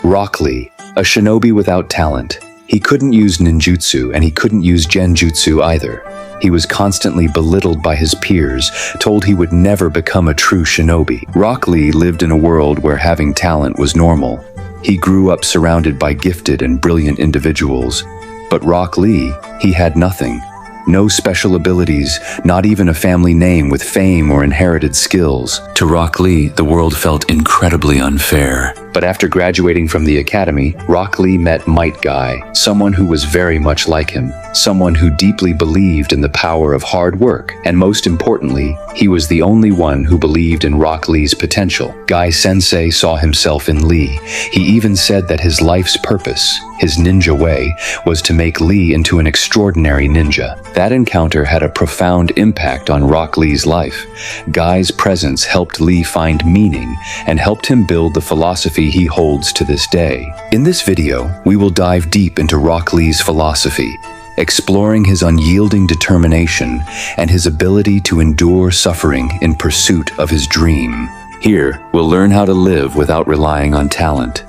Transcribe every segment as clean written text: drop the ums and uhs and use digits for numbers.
Rock Lee, a shinobi without talent. He couldn't use ninjutsu and he couldn't use genjutsu either. He was constantly belittled by his peers, told he would never become a true shinobi. Rock Lee lived in a world where having talent was normal. He grew up surrounded by gifted and brilliant individuals. But Rock Lee, he had nothing. No special abilities, not even a family name with fame or inherited skills. To Rock Lee, the world felt incredibly unfair. But after graduating from the academy, Rock Lee met Might Guy, someone who was very much like him, someone who deeply believed in the power of hard work, and most importantly, he was the only one who believed in Rock Lee's potential. Guy Sensei saw himself in Lee. He even said that his life's purpose, his ninja way, was to make Lee into an extraordinary ninja. That encounter had a profound impact on Rock Lee's life. Guy's presence helped Lee find meaning and helped him build the philosophy he holds to this day. In this video, we will dive deep into Rock Lee's philosophy, exploring his unyielding determination and his ability to endure suffering in pursuit of his dream. Here, we'll learn how to live without relying on talent.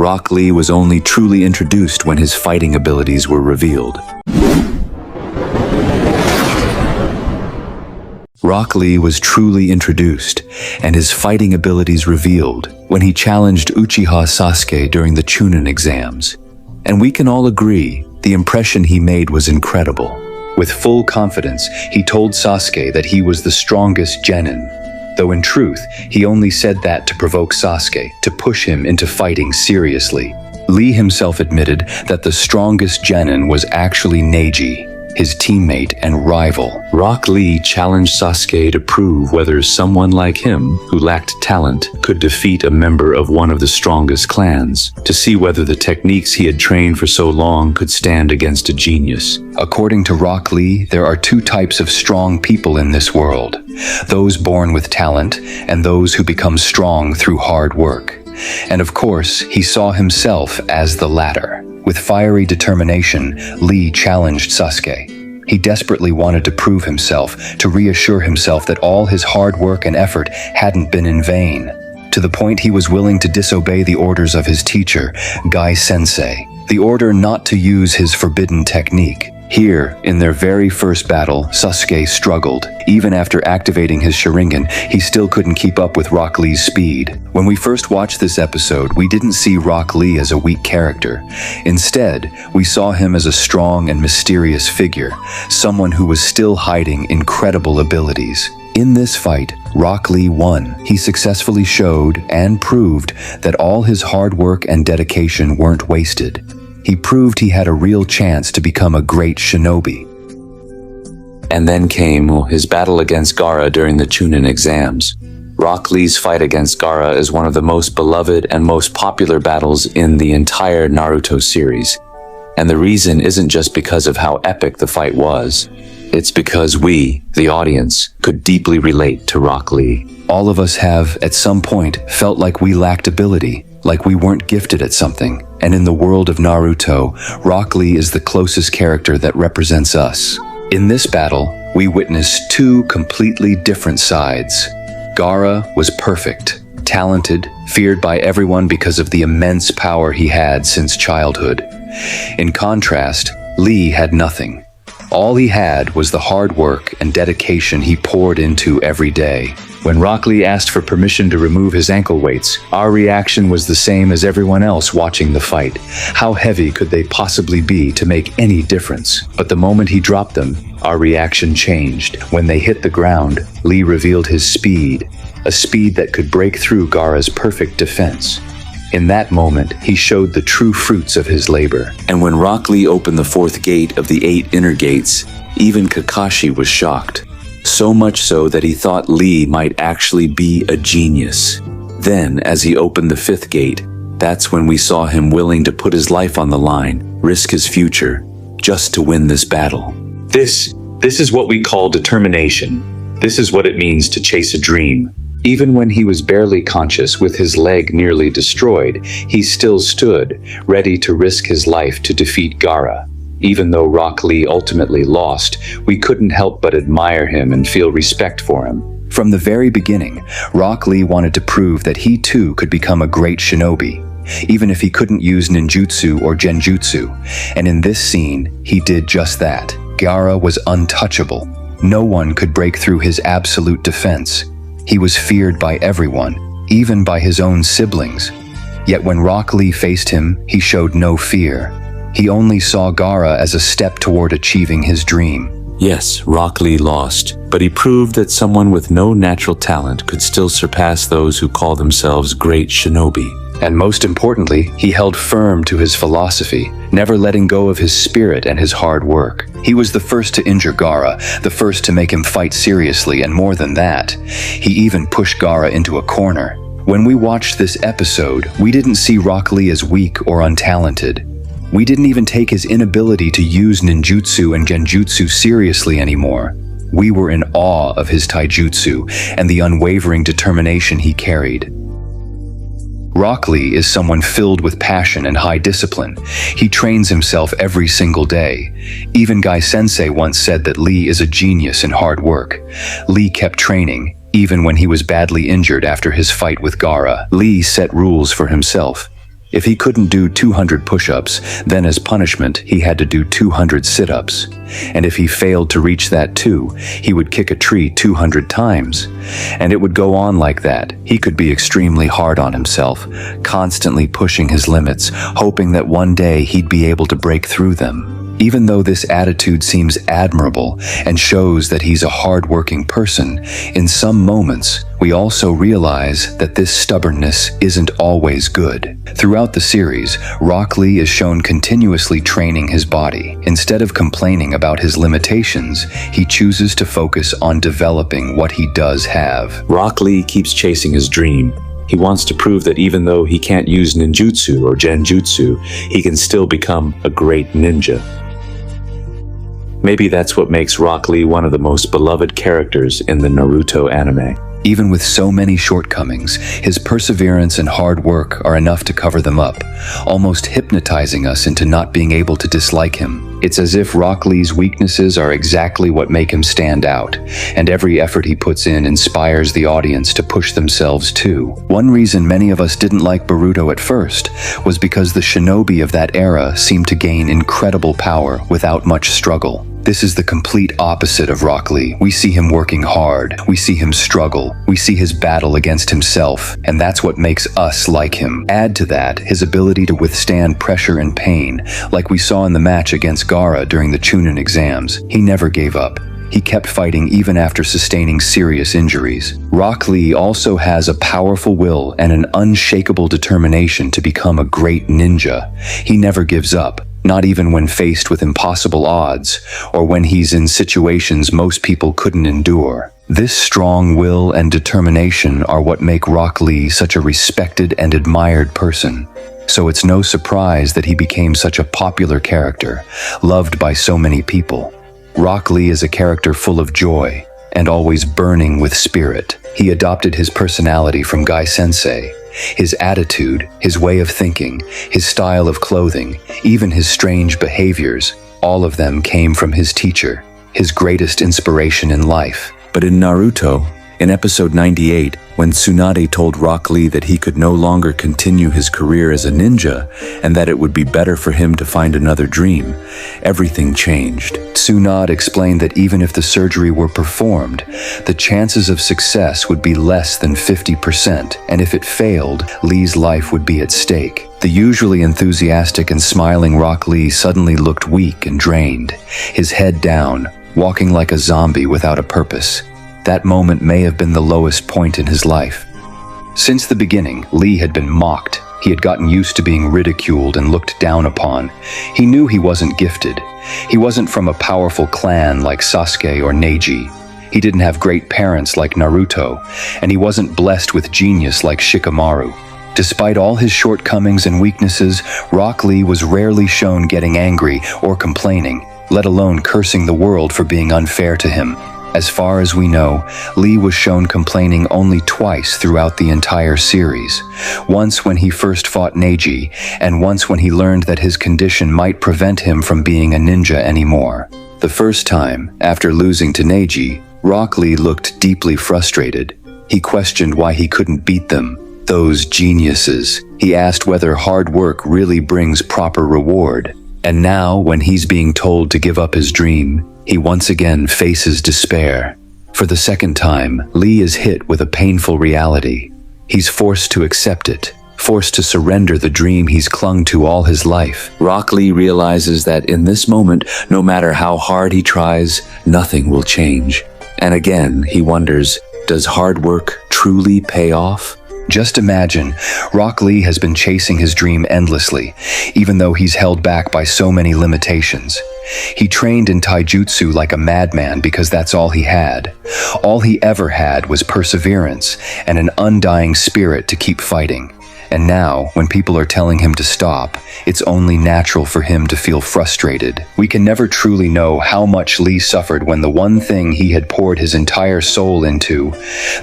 Rock Lee was only truly introduced when his fighting abilities were revealed. Rock Lee was truly introduced, and his fighting abilities revealed when he challenged Uchiha Sasuke during the Chunin exams. And we can all agree, the impression he made was incredible. With full confidence, he told Sasuke that he was the strongest genin, though in truth, he only said that to provoke Sasuke, to push him into fighting seriously. Lee himself admitted that the strongest genin was actually Neji, his teammate and rival. Rock Lee challenged Sasuke to prove whether someone like him, who lacked talent, could defeat a member of one of the strongest clans, to see whether the techniques he had trained for so long could stand against a genius. According to Rock Lee, there are two types of strong people in this world: those born with talent and those who become strong through hard work. And of course, he saw himself as the latter. With fiery determination, Lee challenged Sasuke. He desperately wanted to prove himself, to reassure himself that all his hard work and effort hadn't been in vain, to the point he was willing to disobey the orders of his teacher, Guy Sensei, the order not to use his forbidden technique. Here, in their very first battle, Sasuke struggled. Even after activating his Sharingan, he still couldn't keep up with Rock Lee's speed. When we first watched this episode, we didn't see Rock Lee as a weak character. Instead, we saw him as a strong and mysterious figure, someone who was still hiding incredible abilities. In this fight, Rock Lee won. He successfully showed and proved that all his hard work and dedication weren't wasted. He proved he had a real chance to become a great shinobi. And then came his battle against Gaara during the Chunin exams. Rock Lee's fight against Gaara is one of the most beloved and most popular battles in the entire Naruto series. And the reason isn't just because of how epic the fight was. It's because we, the audience, could deeply relate to Rock Lee. All of us have, at some point, felt like we lacked ability, like we weren't gifted at something. And in the world of Naruto, Rock Lee is the closest character that represents us. In this battle, we witnessed two completely different sides. Gaara was perfect, talented, feared by everyone because of the immense power he had since childhood. In contrast, Lee had nothing. All he had was the hard work and dedication he poured into every day. When Rock Lee asked for permission to remove his ankle weights, our reaction was the same as everyone else watching the fight. How heavy could they possibly be to make any difference? But the moment he dropped them, our reaction changed. When they hit the ground, Lee revealed his speed, a speed that could break through Gaara's perfect defense. In that moment, he showed the true fruits of his labor. And when Rock Lee opened the fourth gate of the 8 inner gates, even Kakashi was shocked. So much so that he thought Lee might actually be a genius. Then, as he opened the 5th gate, that's when we saw him willing to put his life on the line, risk his future, just to win this battle. This is what we call determination. This is what it means to chase a dream. Even when he was barely conscious with his leg nearly destroyed, he still stood, ready to risk his life to defeat Gaara. Even though Rock Lee ultimately lost, we couldn't help but admire him and feel respect for him. From the very beginning, Rock Lee wanted to prove that he too could become a great shinobi. even if he couldn't use ninjutsu or genjutsu. And in this scene, he did just that. Gaara was untouchable. No one could break through his absolute defense. He was feared by everyone, even by his own siblings. Yet when Rock Lee faced him, he showed no fear. He only saw Gaara as a step toward achieving his dream. Yes, Rock Lee lost, but he proved that someone with no natural talent could still surpass those who call themselves great shinobi. And most importantly, he held firm to his philosophy, never letting go of his spirit and his hard work. He was the first to injure Gaara, the first to make him fight seriously, and more than that, he even pushed Gaara into a corner. When we watched this episode, we didn't see Rock Lee as weak or untalented. We didn't even take his inability to use ninjutsu and genjutsu seriously anymore. We were in awe of his taijutsu and the unwavering determination he carried. Rock Lee is someone filled with passion and high discipline. He trains himself every single day. Even Sensei once said that Lee is a genius in hard work. Lee kept training, even when he was badly injured after his fight with Gaara. Lee set rules for himself. If he couldn't do 200 push-ups, then as punishment, he had to do 200 sit-ups. And if he failed to reach that too, he would kick a tree 200 times. And it would go on like that. He could be extremely hard on himself, constantly pushing his limits, hoping that one day he'd be able to break through them. Even though this attitude seems admirable and shows that he's a hard-working person, in some moments, we also realize that this stubbornness isn't always good. Throughout the series, Rock Lee is shown continuously training his body. Instead of complaining about his limitations, he chooses to focus on developing what he does have. Rock Lee keeps chasing his dream. He wants to prove that even though he can't use ninjutsu or genjutsu, he can still become a great ninja. Maybe that's what makes Rock Lee one of the most beloved characters in the Naruto anime. Even with so many shortcomings, his perseverance and hard work are enough to cover them up, almost hypnotizing us into not being able to dislike him. It's as if Rock Lee's weaknesses are exactly what make him stand out, and every effort he puts in inspires the audience to push themselves too. One reason many of us didn't like Boruto at first was because the shinobi of that era seemed to gain incredible power without much struggle. This is the complete opposite of Rock Lee. We see him working hard, we see him struggle, we see his battle against himself, and that's what makes us like him. Add to that his ability to withstand pressure and pain, like we saw in the match against Gaara during the Chunin exams. He never gave up. He kept fighting even after sustaining serious injuries. Rock Lee also has a powerful will and an unshakable determination to become a great ninja. He never gives up. Not even when faced with impossible odds, or when he's in situations most people couldn't endure. This strong will and determination are what make Rock Lee such a respected and admired person. So it's no surprise that he became such a popular character, loved by so many people. Rock Lee is a character full of joy, and always burning with spirit. He adopted his personality from Sensei. His attitude, his way of thinking, his style of clothing, even his strange behaviors, all of them came from his teacher, his greatest inspiration in life. But in Naruto, in episode 98, when Tsunade told Rock Lee that he could no longer continue his career as a ninja and that it would be better for him to find another dream, everything changed. Tsunade explained that even if the surgery were performed, the chances of success would be less than 50%, and if it failed, Lee's life would be at stake. The usually enthusiastic and smiling Rock Lee suddenly looked weak and drained, his head down, walking like a zombie without a purpose. That moment may have been the lowest point in his life. Since the beginning, Lee had been mocked. He had gotten used to being ridiculed and looked down upon. He knew he wasn't gifted. He wasn't from a powerful clan like Sasuke or Neji. He didn't have great parents like Naruto, and he wasn't blessed with genius like Shikamaru. Despite all his shortcomings and weaknesses, Rock Lee was rarely shown getting angry or complaining, let alone cursing the world for being unfair to him. As far as we know, Lee was shown complaining only twice throughout the entire series. Once when he first fought Neji, and once when he learned that his condition might prevent him from being a ninja anymore. The first time, after losing to Neji, Rock Lee looked deeply frustrated. He questioned why he couldn't beat them. Those geniuses. He asked whether hard work really brings proper reward. And now, when he's being told to give up his dream, he once again faces despair. For the second time, Lee is hit with a painful reality. He's forced to accept it, forced to surrender the dream he's clung to all his life. Rock Lee realizes that in this moment, no matter how hard he tries, nothing will change. And again, he wonders, does hard work truly pay off? Just imagine, Rock Lee has been chasing his dream endlessly, even though he's held back by so many limitations. He trained in taijutsu like a madman because that's all he had. All he ever had was perseverance and an undying spirit to keep fighting. And now, when people are telling him to stop, it's only natural for him to feel frustrated. We can never truly know how much Lee suffered when the one thing he had poured his entire soul into,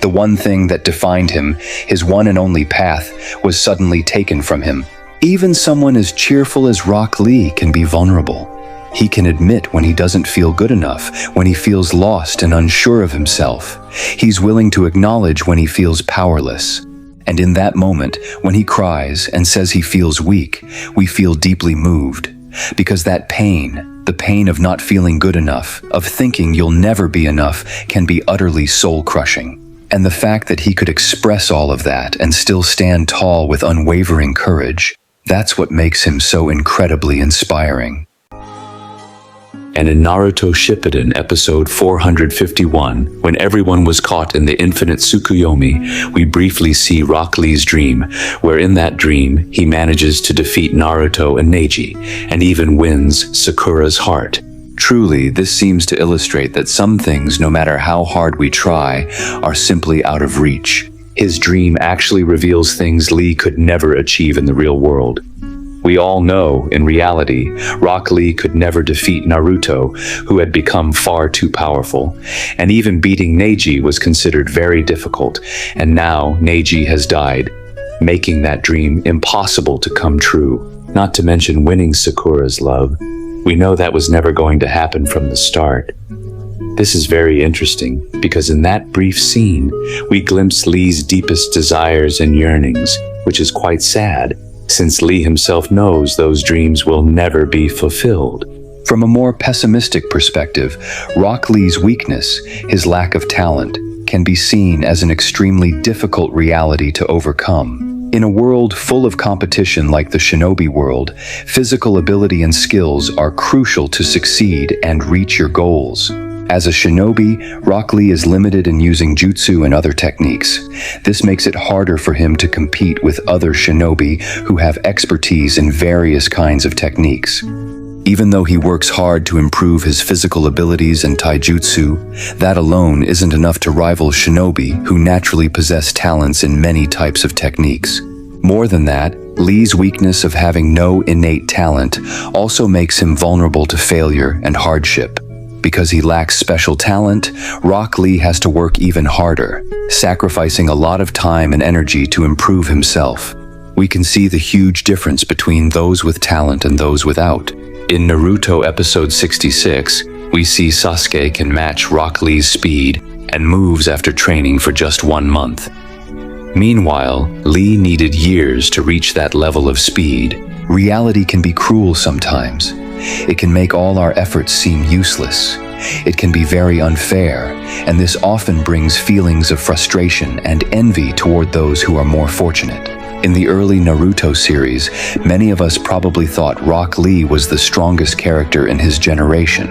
the one thing that defined him, his one and only path, was suddenly taken from him. Even someone as cheerful as Rock Lee can be vulnerable. He can admit when he doesn't feel good enough, when he feels lost and unsure of himself. He's willing to acknowledge when he feels powerless. And in that moment, when he cries and says he feels weak, we feel deeply moved. Because that pain, the pain of not feeling good enough, of thinking you'll never be enough, can be utterly soul-crushing. And the fact that he could express all of that and still stand tall with unwavering courage, that's what makes him so incredibly inspiring. And in Naruto Shippuden, episode 451, when everyone was caught in the infinite Tsukuyomi, we briefly see Rock Lee's dream, where in that dream, he manages to defeat Naruto and Neji, and even wins Sakura's heart. Truly, this seems to illustrate that some things, no matter how hard we try, are simply out of reach. His dream actually reveals things Lee could never achieve in the real world. We all know, in reality, Rock Lee could never defeat Naruto, who had become far too powerful, and even beating Neji was considered very difficult, and now Neji has died, making that dream impossible to come true, not to mention winning Sakura's love. We know that was never going to happen from the start. This is very interesting, because in that brief scene, we glimpse Lee's deepest desires and yearnings, which is quite sad, since Lee himself knows those dreams will never be fulfilled. From a more pessimistic perspective, Rock Lee's weakness, his lack of talent, can be seen as an extremely difficult reality to overcome. In a world full of competition like the shinobi world, physical ability and skills are crucial to succeed and reach your goals. As a shinobi, Rock Lee is limited in using jutsu and other techniques. This makes it harder for him to compete with other shinobi who have expertise in various kinds of techniques. Even though he works hard to improve his physical abilities and taijutsu, that alone isn't enough to rival shinobi who naturally possess talents in many types of techniques. More than that, Lee's weakness of having no innate talent also makes him vulnerable to failure and hardship. Because he lacks special talent, Rock Lee has to work even harder, sacrificing a lot of time and energy to improve himself. We can see the huge difference between those with talent and those without. In Naruto episode 66, we see Sasuke can match Rock Lee's speed and moves after training for just 1 month. Meanwhile, Lee needed years to reach that level of speed. Reality can be cruel sometimes. It can make all our efforts seem useless. It can be very unfair, and this often brings feelings of frustration and envy toward those who are more fortunate. In the early Naruto series, many of us probably thought Rock Lee was the strongest character in his generation,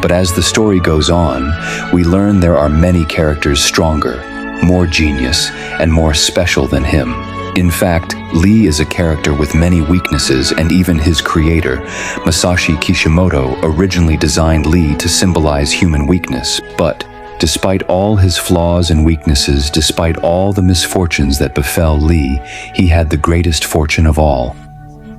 but as the story goes on, we learn there are many characters stronger, more genius, and more special than him. In fact, Lee is a character with many weaknesses, and even his creator, Masashi Kishimoto, originally designed Lee to symbolize human weakness. But, despite all his flaws and weaknesses, despite all the misfortunes that befell Lee, he had the greatest fortune of all.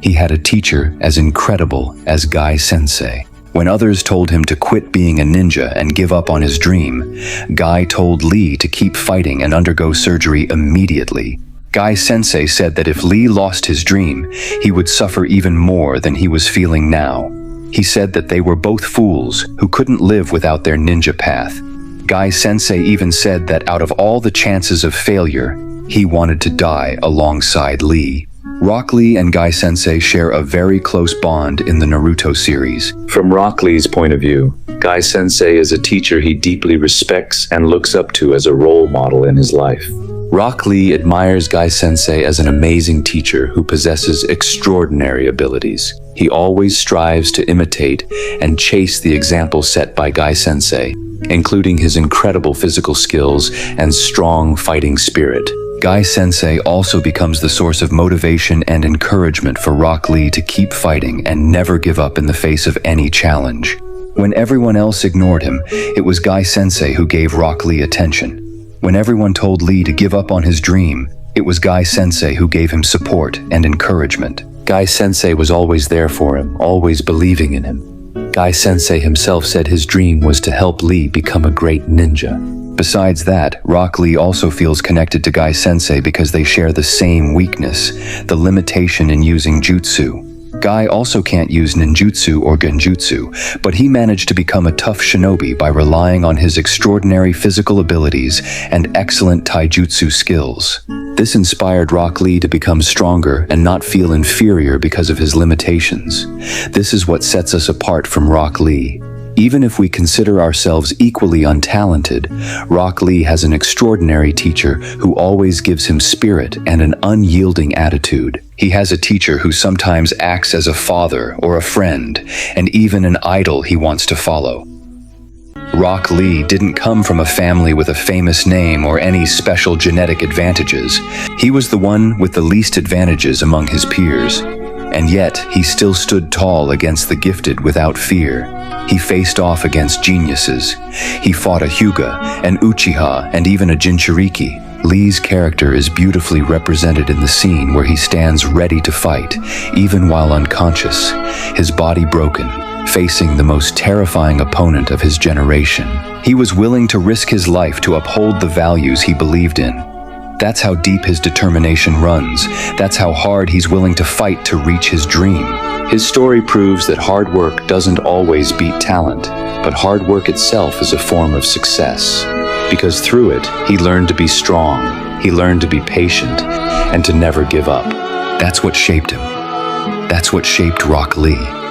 He had a teacher as incredible as Guy Sensei. When others told him to quit being a ninja and give up on his dream, Guy told Lee to keep fighting and undergo surgery immediately. Guy Sensei said that if Lee lost his dream, he would suffer even more than he was feeling now. He said that they were both fools who couldn't live without their ninja path. Guy Sensei even said that out of all the chances of failure, He wanted to die alongside Lee. Rock Lee and Guy Sensei share a very close bond in the Naruto series. From Rock Lee's point of view, Guy Sensei is a teacher he deeply respects and looks up to as a role model in his life. Rock Lee admires Guy Sensei as an amazing teacher who possesses extraordinary abilities. He always strives to imitate and chase the example set by Guy Sensei, including his incredible physical skills and strong fighting spirit. Guy Sensei also becomes the source of motivation and encouragement for Rock Lee to keep fighting and never give up in the face of any challenge. When everyone else ignored him, it was Guy Sensei who gave Rock Lee attention. When everyone told Lee to give up on his dream, it was Guy Sensei who gave him support and encouragement. Guy Sensei was always there for him, always believing in him. Guy Sensei himself said his dream was to help Lee become a great ninja. Besides that, Rock Lee also feels connected to Guy Sensei because they share the same weakness, the limitation in using jutsu. Guy also can't use ninjutsu or genjutsu, but he managed to become a tough shinobi by relying on his extraordinary physical abilities and excellent taijutsu skills. This inspired Rock Lee to become stronger and not feel inferior because of his limitations. This is what sets us apart from Rock Lee. Even if we consider ourselves equally untalented, Rock Lee has an extraordinary teacher who always gives him spirit and an unyielding attitude. He has a teacher who sometimes acts as a father or a friend, and even an idol he wants to follow. Rock Lee didn't come from a family with a famous name or any special genetic advantages. He was the one with the least advantages among his peers. And yet, he still stood tall against the gifted without fear. He faced off against geniuses. He fought a Hyuga, an Uchiha, and even a Jinchuriki. Lee's character is beautifully represented in the scene where he stands ready to fight, even while unconscious, his body broken, facing the most terrifying opponent of his generation. He was willing to risk his life to uphold the values he believed in. That's how deep his determination runs. That's how hard he's willing to fight to reach his dream. His story proves that hard work doesn't always beat talent, but hard work itself is a form of success. Because through it, he learned to be strong, he learned to be patient, and to never give up. That's what shaped him. That's what shaped Rock Lee.